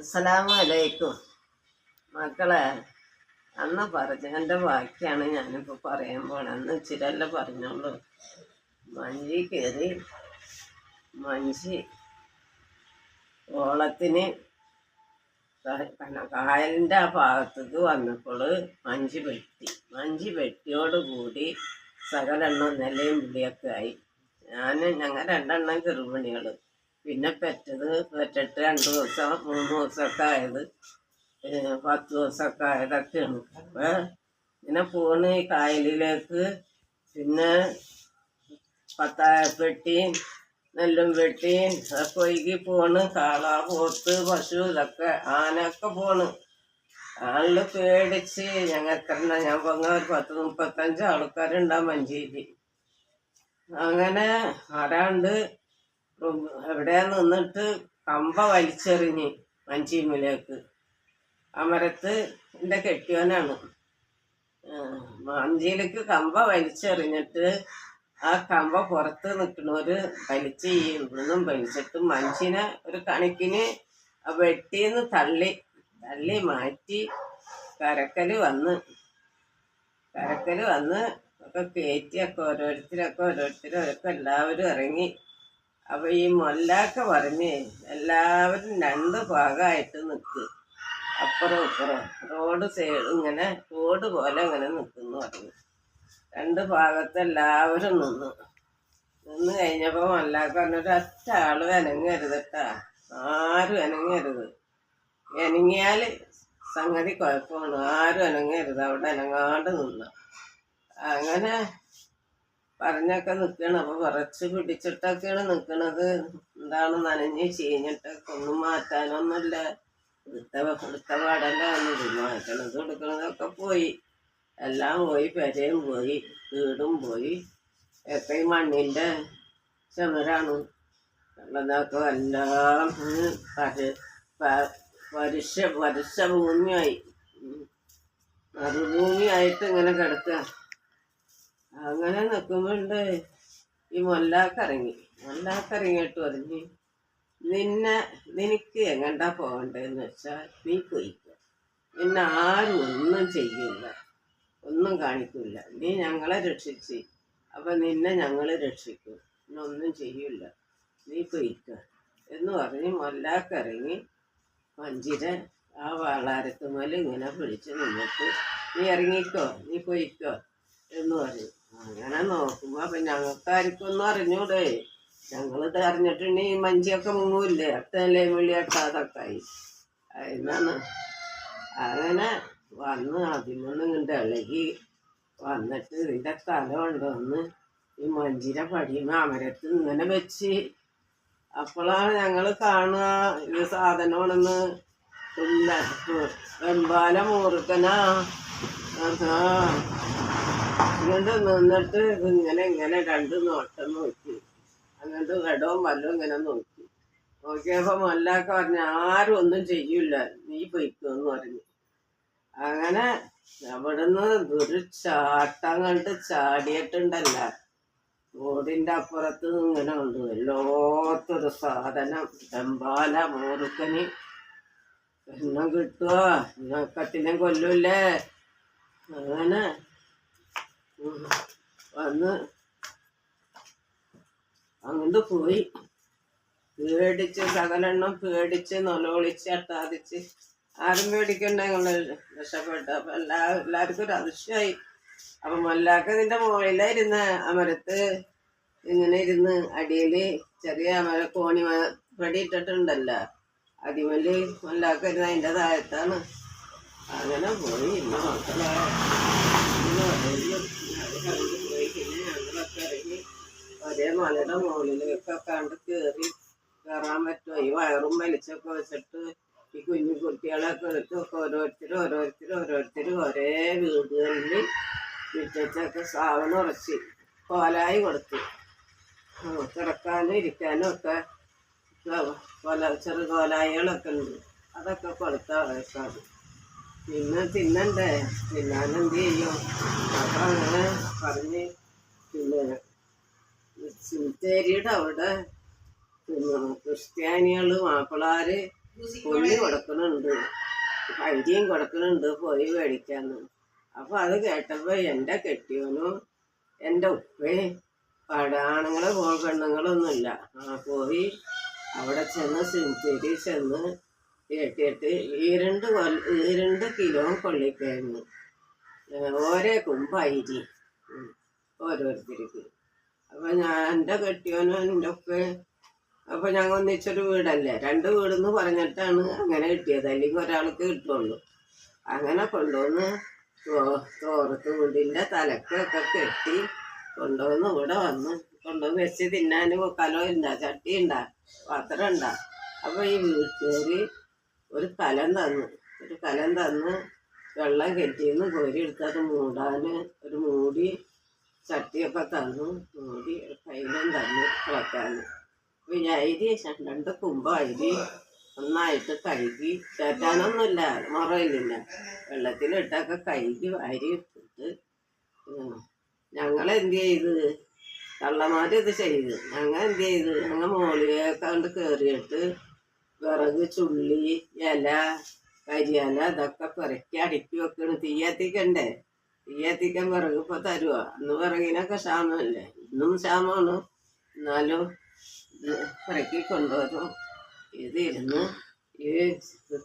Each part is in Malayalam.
അസ്സലാമലൈക്കും മക്കളെ. അന്ന് പറഞ്ഞതിൻ്റെ ബാക്കിയാണ് ഞാനിപ്പോൾ പറയാൻ പോണത്. അന്ന് ഇച്ചിരല്ല പറഞ്ഞോളൂ. മഞ്ചി കയറി മഞ്ചി ഓളത്തിന് കായലിൻ്റെ ആ ഭാഗത്തേക്ക് വന്നപ്പോൾ മഞ്ചി വെട്ടിയോടുകൂടി സകലെണ്ണം നിലയും പുളിയൊക്കെ ആയി. ഞങ്ങൾ രണ്ടെണ്ണം ഗർഭിണികൾ. പിന്നെ പെറ്റിട്ട് 2 ദിവസം 3 ദിവസമൊക്കെ ആയത്, 10 ദിവസമൊക്കെ ആയതൊക്കെയാണ്. അപ്പം ഇങ്ങനെ പോണ് ഈ കായലിലേക്ക്. പിന്നെ പത്തായപ്പെട്ടിയും നെല്ലും വെട്ടിയും അതൊക്കെ ഒഴുകി പോണ്. കാള, പോത്ത്, പശു, ഇതൊക്കെ ആനയൊക്കെ പോണ്. ആളിൽ പേടിച്ച് ഞങ്ങൾക്കെല്ലാം ഞാൻ പറഞ്ഞ ഒരു 10-35 ആൾക്കാരുണ്ടാവും മഞ്ചേരി. അങ്ങനെ ആരാണ്ട് എവിടെ നിന്നിട്ട് കമ്പ വലിച്ചെറിഞ്ഞ് മഞ്ചീമിലേക്ക്. അമരത്ത് എൻ്റെ കെട്ടിയോനാണ്. മഞ്ചിയിലേക്ക് കമ്പ വലിച്ചെറിഞ്ഞിട്ട് ആ കമ്പ പുറത്ത് നിൽക്കുന്നവര് ഇവിടുന്നും വലിച്ചിട്ട് മനുഷ്യനെ ഒരു കണക്കിന് വെട്ടിന്ന് തള്ളി മാറ്റി കരക്കല് വന്ന് ഒക്കെ കയറ്റിയൊക്കെ ഓരോരുത്തരൊക്കെ എല്ലാവരും ഇറങ്ങി. അപ്പൊ ഈ മൊല്ലാക്ക പറഞ്ഞ് എല്ലാവരും 2 ഭാഗമായിട്ട് നിൽക്ക്, അപ്പുറം ഇപ്പുറം റോഡ് സൈഡ് ഇങ്ങനെ റോഡ് പോലെ ഇങ്ങനെ നിൽക്കുന്നു പറഞ്ഞു. 2 ഭാഗത്ത് എല്ലാവരും നിന്ന് കഴിഞ്ഞപ്പോൾ മൊല്ലാക്ക പറഞ്ഞൊരു ഒറ്റ ആള് അനങ്ങരുതട്ടാ, ആരും അനങ്ങരുത്. അനങ്ങിയാൽ സംഗതി കുഴപ്പമാണ്, ആരും അനങ്ങരുത്, അവിടെ അനങ്ങാണ്ട് നിന്ന്. അങ്ങനെ പറഞ്ഞൊക്കെ നിൽക്കണം. അപ്പോൾ വിറച്ച് പിടിച്ചിട്ടൊക്കെയാണ് നിൽക്കണത്. എന്താണ് നനഞ്ഞ് ചീഞ്ഞിട്ടൊക്കെ ഒന്നും മാറ്റാനൊന്നുമില്ല. എടുത്ത പാടല്ല വന്നത്. മാറ്റണത് കൊടുക്കണതൊക്കെ പോയി, എല്ലാം പോയി. പെരയും പോയി, വീടും പോയി. ഒക്കെ ഈ മണ്ണിൻ്റെ ചുമരാണ് ഉള്ളതൊക്കെ എല്ലാം പരുഷ ഭൂമിയായി, മറുഭൂമിയായിട്ട് ഇങ്ങനെ കിടക്കുക. അങ്ങനെ നിൽക്കുമ്പോണ്ട് ഈ മൊല്ലാക്കിറങ്ങിയിട്ട് പറഞ്ഞ്, നിനക്ക് എങ്ങണ്ടാ പോകണ്ടേന്ന് വെച്ചാൽ നീ പോയിക്കോ, നിന്നെ ആരും ഒന്നും ചെയ്യില്ല, ഒന്നും കാണിക്കില്ല. നീ ഞങ്ങളെ രക്ഷിച്ച്, അപ്പം നിന്നെ ഞങ്ങൾ രക്ഷിക്കും, ഒന്നും ചെയ്യില്ല, നീ പോയിക്കോ എന്ന് പറഞ്ഞ് മൊല്ലാക്കിറങ്ങി മഞ്ചിരെ ആ വാളാരത്തുമേൽ ഇങ്ങനെ പിടിച്ച് നിന്നിട്ട്, നീ ഇറങ്ങിക്കോ, നീ പോയിക്കോ എന്ന് പറയും. അങ്ങനെ നോക്കുമ്പോ അപ്പൊ ഞങ്ങൾക്കാർക്കും ഒന്നും അറിഞ്ഞൂടെ. ഞങ്ങളിത് അറിഞ്ഞിട്ടുണ്ടെങ്കിൽ ഈ മഞ്ചിയൊക്കെ മുങ്ങൂല്ലേ, അട്ടല്ലേ വിളിയട്ടാതൊക്കെ ആയി. അതിനാണ് അങ്ങനെ വന്ന് അതിമൊന്നും ഇങ്ങോട്ട് ഇളകി വന്നിട്ട് ഇതിൻ്റെ തല കൊണ്ടുവന്ന് ഈ മഞ്ചിരെ പടിയുമ്പോൾ അമരത്ത് ഇങ്ങനെ വെച്ച്. അപ്പോഴാണ് ഞങ്ങൾ കാണുക ഇത് സാധനമാണെന്ന്. വെമ്പാല മൂർക്കനാ ഇങ്ങോട്ട് നിന്നിട്ട് ഇങ്ങനെ 2 നോട്ടം നോക്കി. അങ്ങോട്ട് ഇടവും വല്ലതും ഇങ്ങനെ നോക്കിയപ്പോൾ മൊല്ലാക്ക പറഞ്ഞ ആരും ഒന്നും ചെയ്യൂല, നീ പൊയ്ക്കോന്ന് പറഞ്ഞു. അങ്ങനെ അവിടുന്ന് ഒരു ചാട്ടം കണ്ട് ചാടിയിട്ടുണ്ടല്ല, റോഡിൻ്റെ അപ്പുറത്ത് ഇങ്ങനെ ഉണ്ട് വല്ലാത്തൊരു സാധനം. വെമ്പാല മൂർക്കന് എണ്ണം കിട്ടുക, കത്തിനെ കൊല്ലൂല്ലേ. അങ്ങനെ വന്ന് അങ്ങോട്ട് പോയി. പേടിച്ച് സകലെണ്ണം പേടിച്ച് നൊലോളിച്ച് അട്ടാതിച്ച്. ആരും പേടിക്കണ്ട, ഞങ്ങൾ രക്ഷപ്പെട്ടു. അപ്പൊ എല്ലാവർക്കും ഒരു അതിശയായി. അപ്പൊ മൊല്ലാക്കതിന്റെ മുകളിലായിരുന്ന അമരത്ത് ഇങ്ങനെ ഇരുന്ന് അടിയിൽ ചെറിയ കോണി പടി ഇട്ടിട്ടുണ്ടല്ലോ, അതിമേല് മൊല്ലാക്ക ഇരുന്ന് അതിൻ്റെ താഴത്താണ്. അങ്ങനെ പോയി. ഇന്ന് മക്കളെ പോയി. പിന്നെ ഞങ്ങളൊക്കെ ഇറങ്ങി ഒരേ മലയുടെ മുകളിലേക്കൊക്കെ കണ്ട് കയറാൻ പറ്റുമോ? ഈ വയറും വലിച്ചൊക്കെ വെച്ചിട്ട് ഈ കുഞ്ഞു കുട്ടികളൊക്കെ എടുത്തൊക്കെ ഓരോരുത്തർ ഒരേ വീടുകളിൽ മുറ്റത്തൊക്കെ സാവനം ഉറച്ച് കോലായി കൊടുത്തു. കിടക്കാനും ഇരിക്കാനും ഒക്കെ ചെറുകോലായികളൊക്കെ ഉണ്ട്, അതൊക്കെ കൊടുത്ത വയസ്സാണ്. പിന്നെ തിന്നണ്ടേ, തിന്നാനെന്ത് ചെയ്യും? അപ്പം അങ്ങനെ പറഞ്ഞ് പിന്നെ സിമിത്തേരിയുടെ അവിടെ ക്രിസ്ത്യാനികൾ മാപ്പിളാര് കൊള്ളി കൊടുക്കണുണ്ട്, അരിയും കൊടുക്കണുണ്ട് പോയി മേടിക്കാന്ന്. അപ്പൊ അത് കേട്ടപ്പോ എൻ്റെ കെട്ടിയവനും എൻ്റെ ഉപ്പയും ആണുങ്ങളെ പെണ്ണുങ്ങളൊന്നുമില്ല പോയി അവിടെ ചെന്ന് സിംതേരി ചെന്ന് കേട്ടിട്ട് 2 കിലോ കൊള്ളിക്കഴിഞ്ഞു, ഓരോ കുമ്പ് അരി ഓരോരുത്തർക്ക്. അപ്പൊ ഞാൻ എൻ്റെ കെട്ടിയവനും എൻ്റെ ഉപ്പയും അപ്പൊ ഞങ്ങൾ ഒന്നിച്ചൊരു വീടല്ലേ, 2 വീടെന്ന് പറഞ്ഞിട്ടാണ് അങ്ങനെ കിട്ടിയത്, അല്ലെങ്കിൽ ഒരാൾക്ക് കിട്ടുള്ളൂ. അങ്ങനെ കൊണ്ടുവന്ന് തോർത്ത് വീടിൻ്റെ തലക്കൊക്കെ കെട്ടി കൊണ്ടുവന്ന് ഇവിടെ കൊണ്ടുവന്ന് വെച്ച് തിന്നാൻ കലോ ഉണ്ടാ, ചട്ടി ഉണ്ടാ, പാത്രം ഉണ്ടാ. അപ്പൊ ഈ വീട്ടുകാര് ഒരു കലം തന്ന് വെള്ളം കെട്ടിന്ന് കോരി എടുത്തത് മൂടാന് ഒരു മൂടി ചട്ടിയൊക്കെ തന്നു, മൂടി കയ്യിലും തന്നു വെക്കാന്. പിന്നെ അരി 2 കുമ്പ് അരി ഒന്നായിട്ട് കഴുകി, ചേറ്റാനൊന്നുമില്ല, മുറയില്ല, വെള്ളത്തിലിട്ടൊക്കെ കഴുകി അരി ഇട്ടിട്ട് ഞങ്ങളെന്ത് ചെയ്ത്, കള്ളന്മാരിത് ചെയ്ത്, ഞങ്ങൾ എന്ത് ചെയ്ത്, ഞങ്ങൾ മോളിലേക്ക് കൊണ്ട് കയറിയിട്ട് വിറക്, ചുള്ളി, ഇല, കരിയില ഇതൊക്കെ പെറുക്കി അടുക്കി വെക്കണം. തീയത്തിക്കണ്ടേ, തീയത്തിക്കാൻ വിറക് ഇപ്പൊ തരുക, അന്ന് വിറകിനൊക്കെ ക്ഷാമല്ലേ, ഇന്നും ക്ഷാമമാണ്, എന്നാലും പെറുക്കി കൊണ്ടുവരും. ഇതിരുന്ന് ഈ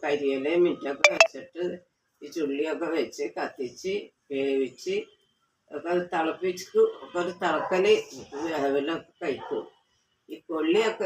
കരിയിലയും മിറ്റൊക്കെ വെച്ചിട്ട് ഈ ചുള്ളിയൊക്കെ വെച്ച് കത്തിച്ച് വേവിച്ച് ഒക്കെ തിളപ്പിച്ച് ഒക്കെ ഒരു തിളക്കല് വേവിലൊക്കെ കഴിക്കും. ഈ കൊള്ളിയൊക്കെ